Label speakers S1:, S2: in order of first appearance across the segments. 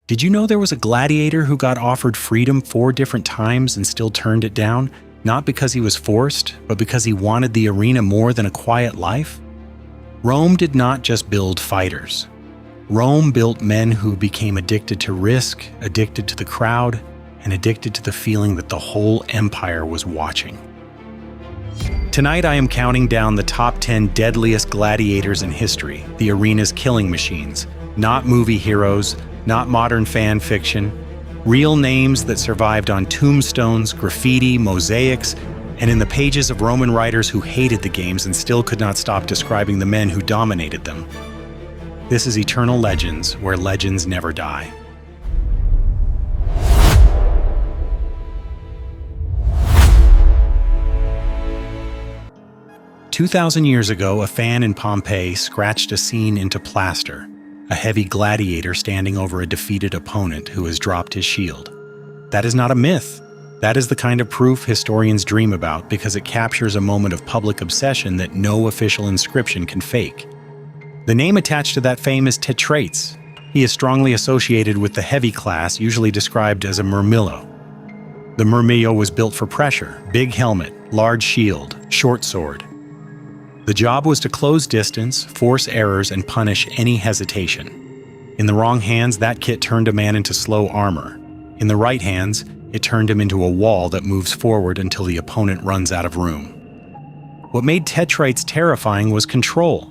S1: Did you know there was a gladiator who got offered freedom 4 different times and still turned it down? Not because he was forced, but because he wanted the arena more than a quiet life? Rome did not just build fighters. Rome built men who became addicted to risk, addicted to the crowd, and addicted to the feeling that the whole empire was watching. Tonight I am counting down the top 10 deadliest gladiators in history, the arena's killing machines, not movie heroes, not modern fan fiction, real names that survived on tombstones, graffiti, mosaics, and in the pages of Roman writers who hated the games and still could not stop describing the men who dominated them. This is Eternal Legends, where legends never die. "2,000 years ago, a fan in Pompeii scratched a scene into plaster, a heavy gladiator standing over a defeated opponent who has dropped his shield. That is not a myth. That is the kind of proof historians dream about because it captures a moment of public obsession that no official inscription can fake. The name attached to that fame is Tetraites. He is strongly associated with the heavy class, usually described as a murmillo. The murmillo was built for pressure, big helmet, large shield, short sword. The job was to close distance, force errors, and punish any hesitation. In the wrong hands, that kit turned a man into slow armor. In the right hands, it turned him into a wall that moves forward until the opponent runs out of room. What made Tetraites terrifying was control.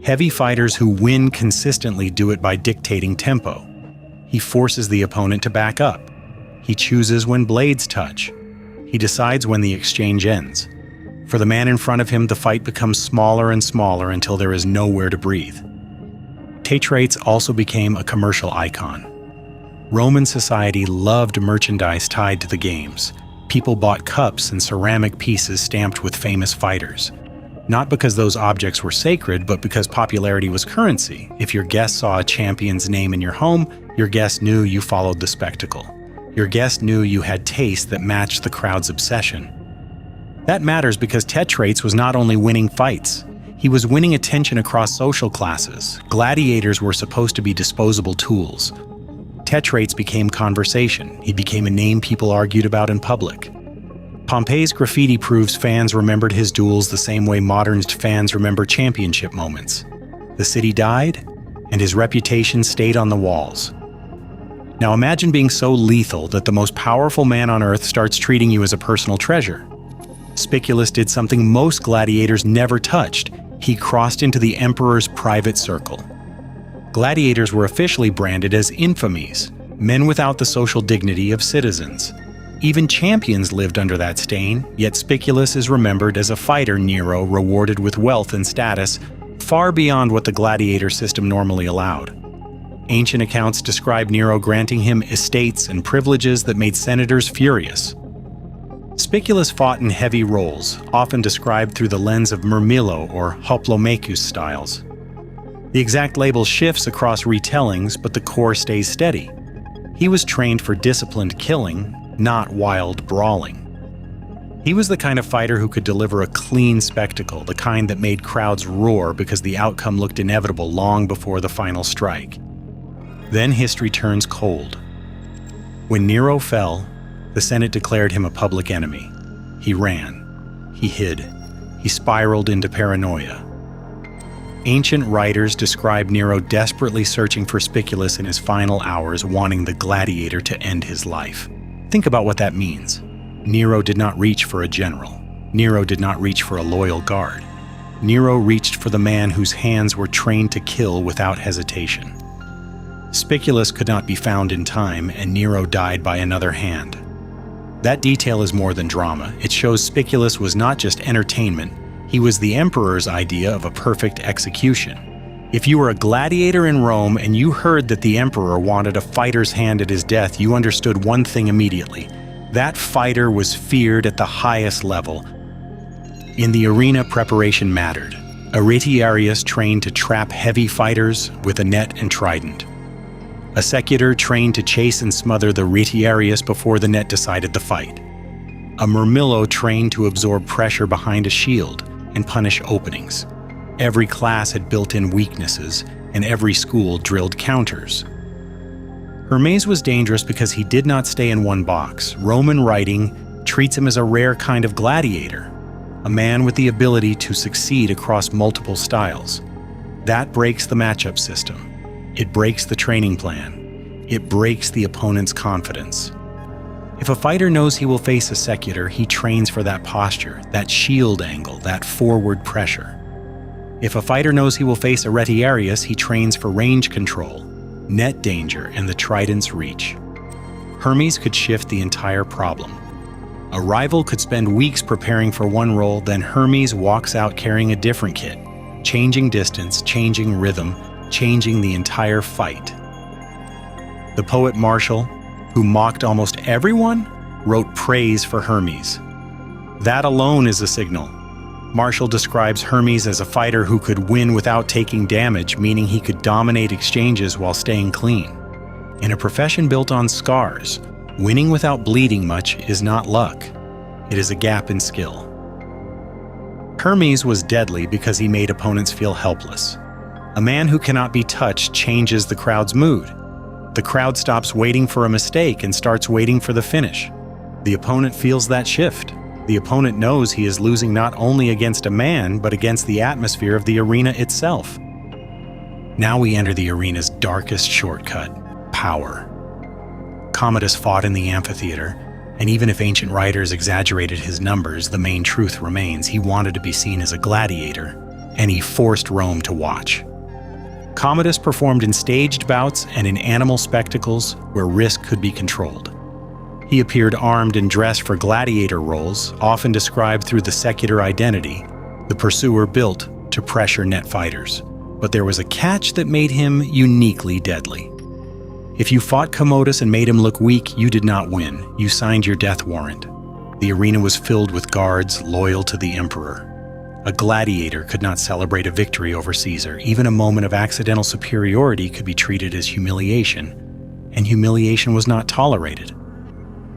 S1: Heavy fighters who win consistently do it by dictating tempo. He forces the opponent to back up. He chooses when blades touch. He decides when the exchange ends. For the man in front of him, the fight becomes smaller and smaller until there is nowhere to breathe. Tetraites also became a commercial icon. Roman society loved merchandise tied to the games. People bought cups and ceramic pieces stamped with famous fighters. Not because those objects were sacred, but because popularity was currency. If your guest saw a champion's name in your home, your guest knew you followed the spectacle. Your guest knew you had taste that matched the crowd's obsession. That matters because Tetraites was not only winning fights, he was winning attention across social classes. Gladiators were supposed to be disposable tools. Tetraites became conversation. He became a name people argued about in public. Pompeii's graffiti proves fans remembered his duels the same way modern fans remember championship moments. The city died, and his reputation stayed on the walls. Now imagine being so lethal that the most powerful man on earth starts treating you as a personal treasure. Spiculus did something most gladiators never touched. He crossed into the emperor's private circle. Gladiators were officially branded as infamies, men without the social dignity of citizens. Even champions lived under that stain, yet Spiculus is remembered as a fighter Nero rewarded with wealth and status far beyond what the gladiator system normally allowed. Ancient accounts describe Nero granting him estates and privileges that made senators furious. Spiculus fought in heavy roles, often described through the lens of murmillo or hoplomachus styles. The exact label shifts across retellings, but the core stays steady. He was trained for disciplined killing, not wild brawling. He was the kind of fighter who could deliver a clean spectacle, the kind that made crowds roar because the outcome looked inevitable long before the final strike. Then history turns cold. When Nero fell, the Senate declared him a public enemy. He ran. He hid. He spiraled into paranoia. Ancient writers describe Nero desperately searching for Spiculus in his final hours, wanting the gladiator to end his life. Think about what that means. Nero did not reach for a general. Nero did not reach for a loyal guard. Nero reached for the man whose hands were trained to kill without hesitation. Spiculus could not be found in time, and Nero died by another hand. That detail is more than drama. It shows Spiculus was not just entertainment, he was the emperor's idea of a perfect execution. If you were a gladiator in Rome and you heard that the emperor wanted a fighter's hand at his death, you understood one thing immediately. That fighter was feared at the highest level. In the arena, preparation mattered. A retiarius trained to trap heavy fighters with a net and trident. A secutor trained to chase and smother the retiarius before the net decided the fight. A murmillo trained to absorb pressure behind a shield and punish openings. Every class had built-in weaknesses, and every school drilled counters. Hermes was dangerous because he did not stay in one box. Roman writing treats him as a rare kind of gladiator, a man with the ability to succeed across multiple styles. That breaks the matchup system. It breaks the training plan. It breaks the opponent's confidence. If a fighter knows he will face a secutor, he trains for that posture, that shield angle, that forward pressure. If a fighter knows he will face a retiarius, he trains for range control, net danger, and the trident's reach. Hermes could shift the entire problem. A rival could spend weeks preparing for one role, then Hermes walks out carrying a different kit, changing distance, changing rhythm, changing the entire fight. The poet Martial, who mocked almost everyone, wrote praise for Hermes. That alone is a signal. Martial describes Hermes as a fighter who could win without taking damage, meaning he could dominate exchanges while staying clean. In a profession built on scars, winning without bleeding much is not luck. It is a gap in skill. Hermes was deadly because he made opponents feel helpless. A man who cannot be touched changes the crowd's mood. The crowd stops waiting for a mistake and starts waiting for the finish. The opponent feels that shift. The opponent knows he is losing not only against a man, but against the atmosphere of the arena itself. Now we enter the arena's darkest shortcut, power. Commodus fought in the amphitheater, and even if ancient writers exaggerated his numbers, the main truth remains: he wanted to be seen as a gladiator, and he forced Rome to watch. Commodus performed in staged bouts and in animal spectacles where risk could be controlled. He appeared armed and dressed for gladiator roles, often described through the secular identity, the pursuer built to pressure net fighters. But there was a catch that made him uniquely deadly. If you fought Commodus and made him look weak, you did not win. You signed your death warrant. The arena was filled with guards loyal to the emperor. A gladiator could not celebrate a victory over Caesar. Even a moment of accidental superiority could be treated as humiliation, and humiliation was not tolerated.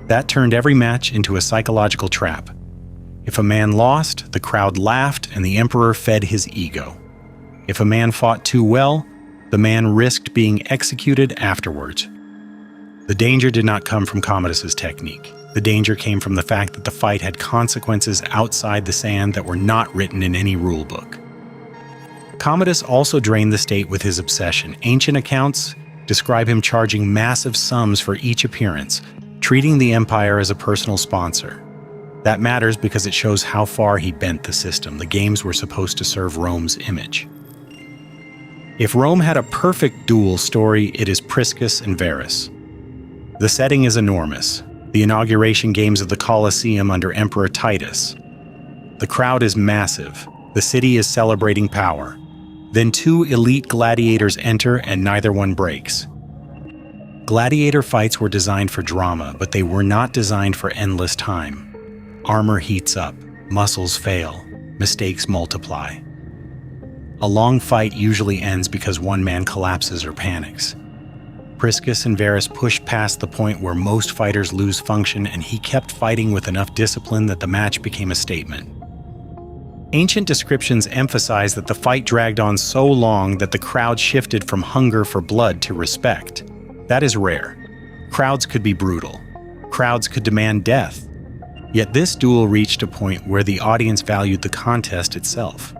S1: That turned every match into a psychological trap. If a man lost, the crowd laughed and the emperor fed his ego. If a man fought too well, the man risked being executed afterwards. The danger did not come from Commodus's technique. The danger came from the fact that the fight had consequences outside the sand that were not written in any rulebook. Commodus also drained the state with his obsession. Ancient accounts describe him charging massive sums for each appearance, treating the empire as a personal sponsor. That matters because it shows how far he bent the system. The games were supposed to serve Rome's image. If Rome had a perfect duel story, it is Priscus and Verus. The setting is enormous. The inauguration games of the Colosseum under Emperor Titus. The crowd is massive. The city is celebrating power. Then two elite gladiators enter and neither one breaks. Gladiator fights were designed for drama, but they were not designed for endless time. Armor heats up, muscles fail, mistakes multiply. A long fight usually ends because one man collapses or panics. Priscus and Verus pushed past the point where most fighters lose function, and he kept fighting with enough discipline that the match became a statement. Ancient descriptions emphasize that the fight dragged on so long that the crowd shifted from hunger for blood to respect. That is rare. Crowds could be brutal. Crowds could demand death. Yet this duel reached a point where the audience valued the contest itself.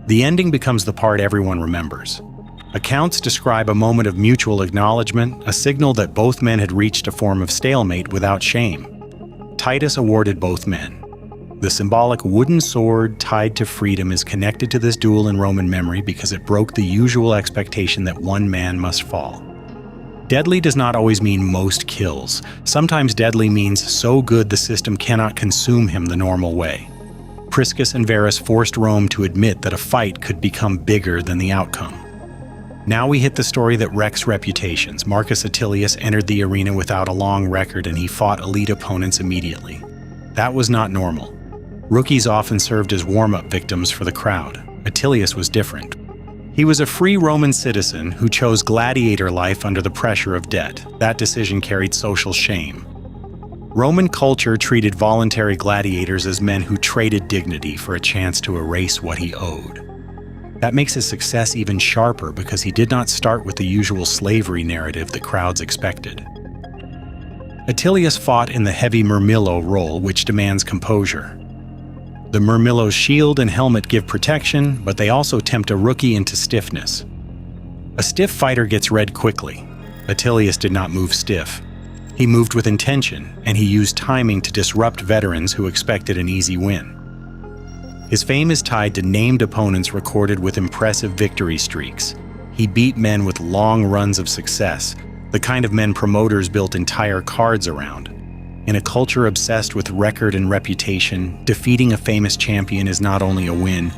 S1: The ending becomes the part everyone remembers. Accounts describe a moment of mutual acknowledgement, a signal that both men had reached a form of stalemate without shame. Titus awarded both men. The symbolic wooden sword tied to freedom is connected to this duel in Roman memory because it broke the usual expectation that one man must fall. Deadly does not always mean most kills. Sometimes deadly means so good the system cannot consume him the normal way. Priscus and Verus forced Rome to admit that a fight could become bigger than the outcome. Now we hit the story that wrecks reputations. Marcus Atilius entered the arena without a long record and he fought elite opponents immediately. That was not normal. Rookies often served as warm-up victims for the crowd. Atilius was different. He was a free Roman citizen who chose gladiator life under the pressure of debt. That decision carried social shame. Roman culture treated voluntary gladiators as men who traded dignity for a chance to erase what he owed. That makes his success even sharper because he did not start with the usual slavery narrative that crowds expected. Atilius fought in the heavy murmillo role, which demands composure. The murmillo's shield and helmet give protection, but they also tempt a rookie into stiffness. A stiff fighter gets red quickly. Atilius did not move stiff. He moved with intention, and he used timing to disrupt veterans who expected an easy win. His fame is tied to named opponents recorded with impressive victory streaks. He beat men with long runs of success, the kind of men promoters built entire cards around. In a culture obsessed with record and reputation, defeating a famous champion is not only a win,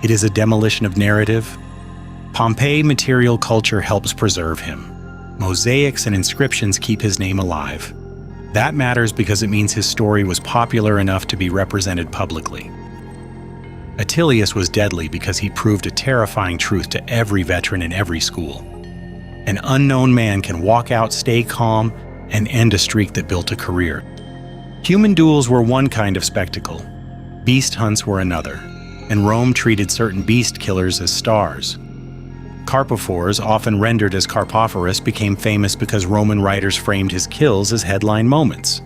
S1: it is a demolition of narrative. Pompeii material culture helps preserve him. Mosaics and inscriptions keep his name alive. That matters because it means his story was popular enough to be represented publicly. Atilius was deadly because he proved a terrifying truth to every veteran in every school. An unknown man can walk out, stay calm, and end a streak that built a career. Human duels were one kind of spectacle. Beast hunts were another, and Rome treated certain beast killers as stars. Carpophorus, often rendered as Carpophorus, became famous because Roman writers framed his kills as headline moments.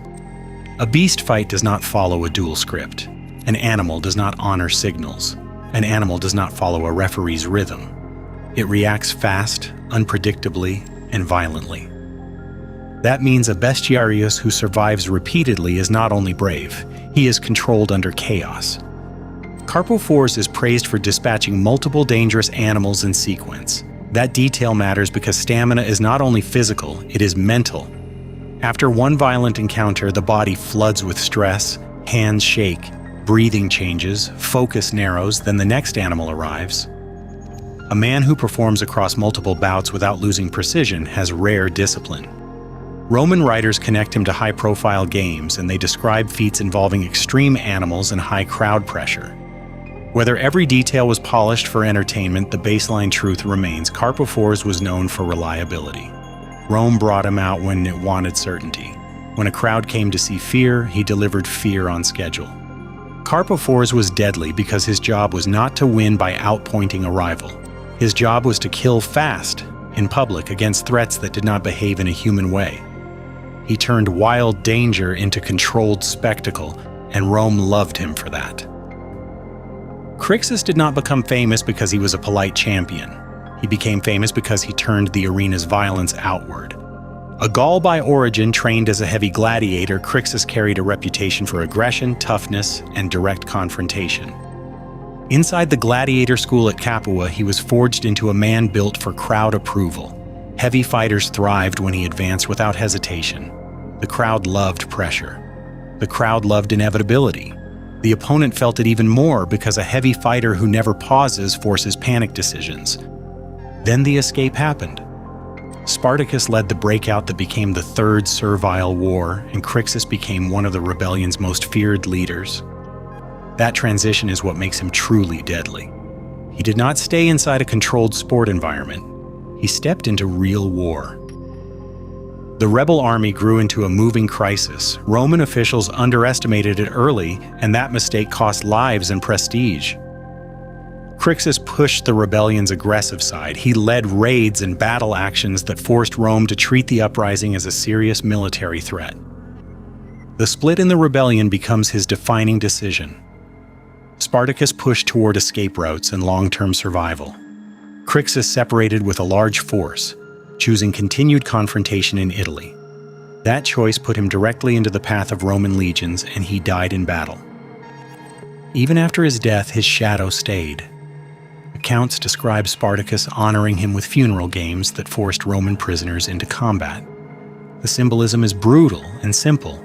S1: A beast fight does not follow a duel script. An animal does not honor signals. An animal does not follow a referee's rhythm. It reacts fast, unpredictably, and violently. That means a bestiarius who survives repeatedly is not only brave, he is controlled under chaos. Carpophorus is praised for dispatching multiple dangerous animals in sequence. That detail matters because stamina is not only physical, it is mental. After one violent encounter, the body floods with stress, hands shake, breathing changes, focus narrows, then the next animal arrives. A man who performs across multiple bouts without losing precision has rare discipline. Roman writers connect him to high-profile games, and they describe feats involving extreme animals and high crowd pressure. Whether every detail was polished for entertainment, the baseline truth remains: Carpophorus was known for reliability. Rome brought him out when it wanted certainty. When a crowd came to see fear, he delivered fear on schedule. Carpophorus was deadly because his job was not to win by outpointing a rival. His job was to kill fast, in public, against threats that did not behave in a human way. He turned wild danger into controlled spectacle, and Rome loved him for that. Crixus did not become famous because he was a polite champion. He became famous because he turned the arena's violence outward. A Gaul by origin, trained as a heavy gladiator, Crixus carried a reputation for aggression, toughness, and direct confrontation. Inside the gladiator school at Capua, he was forged into a man built for crowd approval. Heavy fighters thrived when he advanced without hesitation. The crowd loved pressure. The crowd loved inevitability. The opponent felt it even more because a heavy fighter who never pauses forces panic decisions. Then the escape happened. Spartacus led the breakout that became the Third Servile War, and Crixus became one of the rebellion's most feared leaders. That transition is what makes him truly deadly. He did not stay inside a controlled sport environment. He stepped into real war. The rebel army grew into a moving crisis. Roman officials underestimated it early, and that mistake cost lives and prestige. Crixus pushed the rebellion's aggressive side. He led raids and battle actions that forced Rome to treat the uprising as a serious military threat. The split in the rebellion becomes his defining decision. Spartacus pushed toward escape routes and long-term survival. Crixus separated with a large force, choosing continued confrontation in Italy. That choice put him directly into the path of Roman legions, and he died in battle. Even after his death, his shadow stayed. Accounts describe Spartacus honoring him with funeral games that forced Roman prisoners into combat. The symbolism is brutal and simple.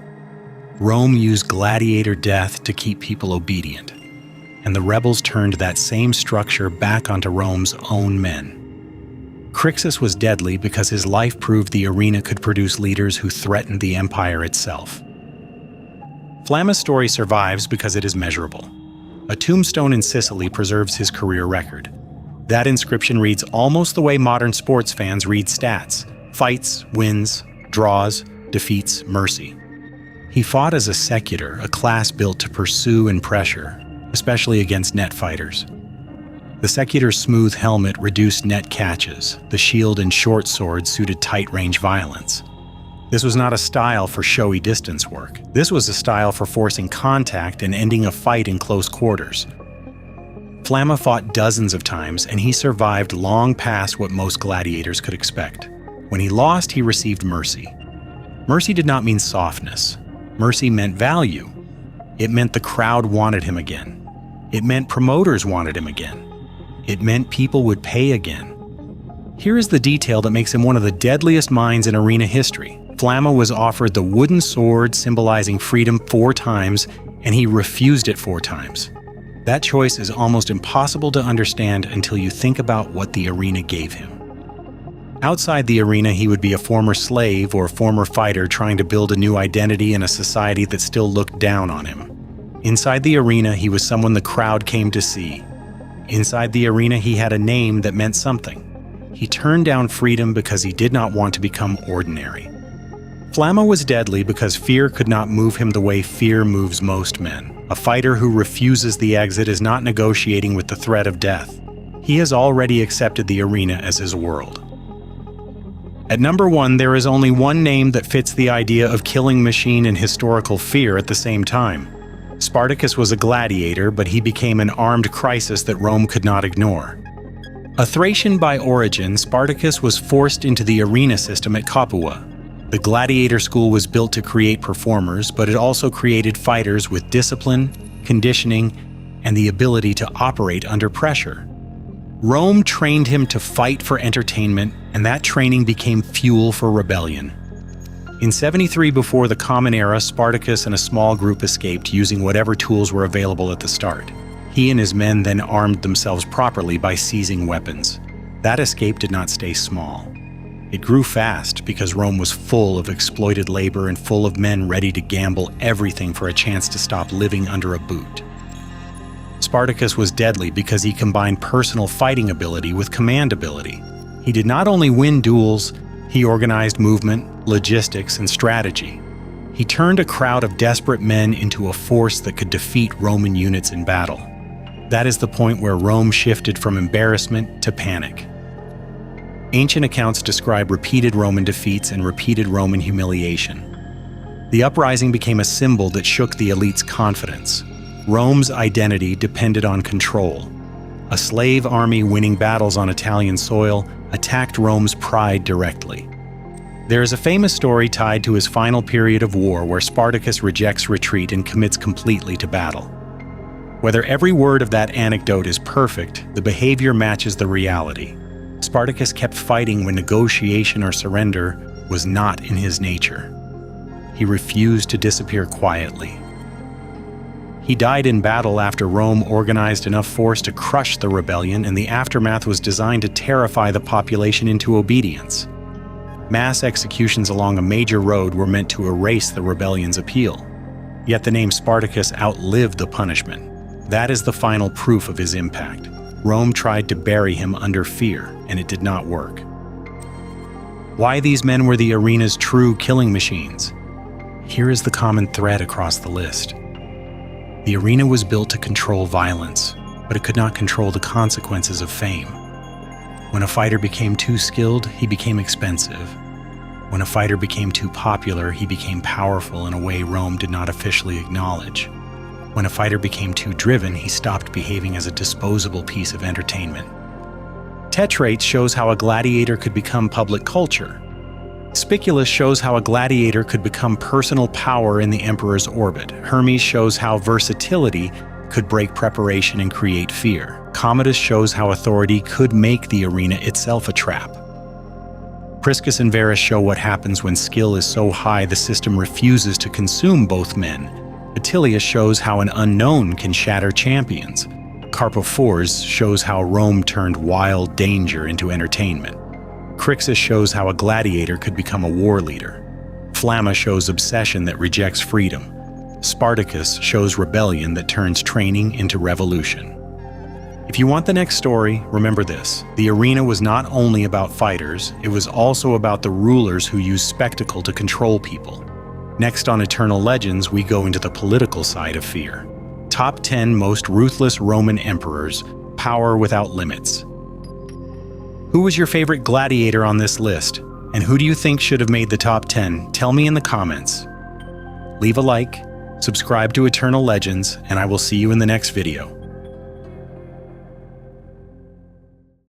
S1: Rome used gladiator death to keep people obedient, and the rebels turned that same structure back onto Rome's own men. Crixus was deadly because his life proved the arena could produce leaders who threatened the empire itself. Flamma's story survives because it is measurable. A tombstone in Sicily preserves his career record. That inscription reads almost the way modern sports fans read stats: fights, wins, draws, defeats, mercy. He fought as a secutor, a class built to pursue and pressure, especially against net fighters. The secutor's smooth helmet reduced net catches. The shield and short sword suited tight-range violence. This was not a style for showy distance work. This was a style for forcing contact and ending a fight in close quarters. Flamma fought dozens of times, and he survived long past what most gladiators could expect. When he lost, he received mercy. Mercy did not mean softness. Mercy meant value. It meant the crowd wanted him again. It meant promoters wanted him again. It meant people would pay again. Here is the detail that makes him one of the deadliest minds in arena history. Flamma was offered the wooden sword symbolizing freedom 4 times, and he refused it 4 times. That choice is almost impossible to understand until you think about what the arena gave him. Outside the arena, he would be a former slave or former fighter trying to build a new identity in a society that still looked down on him. Inside the arena, he was someone the crowd came to see. Inside the arena, he had a name that meant something. He turned down freedom because he did not want to become ordinary. Flamma was deadly because fear could not move him the way fear moves most men. A fighter who refuses the exit is not negotiating with the threat of death. He has already accepted the arena as his world. At number 1, there is only one name that fits the idea of killing machine and historical fear at the same time. Spartacus was a gladiator, but he became an armed crisis that Rome could not ignore. A Thracian by origin, Spartacus was forced into the arena system at Capua. The gladiator school was built to create performers, but it also created fighters with discipline, conditioning, and the ability to operate under pressure. Rome trained him to fight for entertainment, and that training became fuel for rebellion. In 73 before the Common Era, Spartacus and a small group escaped using whatever tools were available at the start. He and his men then armed themselves properly by seizing weapons. That escape did not stay small. It grew fast because Rome was full of exploited labor and full of men ready to gamble everything for a chance to stop living under a boot. Spartacus was deadly because he combined personal fighting ability with command ability. He did not only win duels, he organized movement, logistics, and strategy. He turned a crowd of desperate men into a force that could defeat Roman units in battle. That is the point where Rome shifted from embarrassment to panic. Ancient accounts describe repeated Roman defeats and repeated Roman humiliation. The uprising became a symbol that shook the elite's confidence. Rome's identity depended on control. A slave army winning battles on Italian soil attacked Rome's pride directly. There is a famous story tied to his final period of war where Spartacus rejects retreat and commits completely to battle. Whether every word of that anecdote is perfect, the behavior matches the reality. Spartacus kept fighting when negotiation or surrender was not in his nature. He refused to disappear quietly. He died in battle after Rome organized enough force to crush the rebellion, and the aftermath was designed to terrify the population into obedience. Mass executions along a major road were meant to erase the rebellion's appeal. Yet the name Spartacus outlived the punishment. That is the final proof of his impact. Rome tried to bury him under fear, and it did not work. Why these men were the arena's true killing machines? Here is the common thread across the list. The arena was built to control violence, but it could not control the consequences of fame. When a fighter became too skilled, he became expensive. When a fighter became too popular, he became powerful in a way Rome did not officially acknowledge. When a fighter became too driven, he stopped behaving as a disposable piece of entertainment. Tetraites shows how a gladiator could become public culture. Spiculus shows how a gladiator could become personal power in the emperor's orbit. Hermes shows how versatility could break preparation and create fear. Commodus shows how authority could make the arena itself a trap. Priscus and Verus show what happens when skill is so high the system refuses to consume both men. Atilius shows how an unknown can shatter champions. Carpophorus shows how Rome turned wild danger into entertainment. Crixus shows how a gladiator could become a war leader. Flamma shows obsession that rejects freedom. Spartacus shows rebellion that turns training into revolution. If you want the next story, remember this. The arena was not only about fighters, it was also about the rulers who used spectacle to control people. Next on Eternal Legends, we go into the political side of fear. Top 10 most ruthless Roman emperors, power without limits. Who was your favorite gladiator on this list? And who do you think should have made the top 10? Tell me in the comments. Leave a like, subscribe to Eternal Legends, and I will see you in the next video.